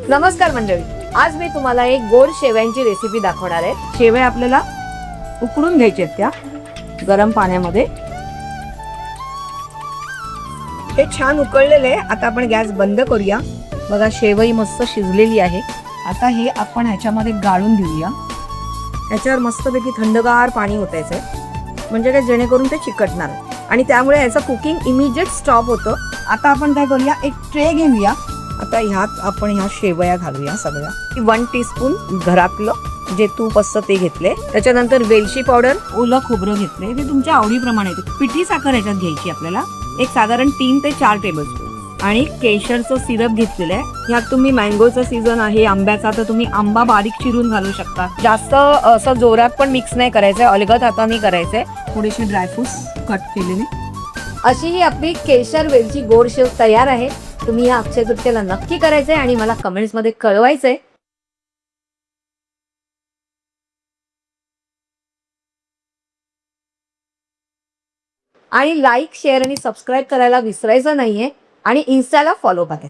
नमस्कार मंडळी, आज मी तुम्हाला एक गोड शेवयांची रेसिपी दाखवणार आहे। शेवया आपल्याला उकडून घ्यायच्या त्या गरम पाण्यामध्ये। हे छान उकळलेले आहे। आता आपण गॅस बंद करूया। बघा शेवई मस्त शिजलेली आहे। आता हे आपण ह्याच्यामध्ये गाळून घेऊया। ह्याच्यावर मस्तपैकी थंडगार पाणी ओतायचं म्हणजे काय जेणेकरून ते चिकटणार आणि त्यामुळे याचं कुकिंग इमिजिएट स्टॉप होतं। आता आपण काय करूया, एक ट्रे घेऊया। आता ह्यात आपण ह्या शेवया घालूया सगळ्या। 1 टीस्पून घरातलं जे तूप असतं ते घेतले। त्याच्यानंतर वेलची पावडर, ओलं खोबरं घेतले, ते तुमच्या आवडीप्रमाणे। पिठी साखर ह्याच्यात घ्यायची आपल्याला, एक साधारण 3 ते 4 टेबलस्पून। आणि केशरचं सिरप घेतलेलं आहे। ह्यात तुम्ही मँगोचा सीझन आहे आंब्याचा, तर तुम्ही आंबा बारीक चिरून घालू शकता। जास्त असं जोरात पण मिक्स नाही करायचंय, अलगद हाताने करायचंय। थोडेसे ड्रायफ्रुट्स कट केलेले। अशी ही आपली केशर वेलची गोड शेव तयार आहे। तुम्ही या अक्षय तृतीयेला नक्की करायचंय आणि मला कमेंट्स मध्ये कळवायचंय। आणि लाईक, शेअर आणि सबस्क्राईब करायला विसरायचं नाहीये। आणि इन्स्टाला फॉलो करा।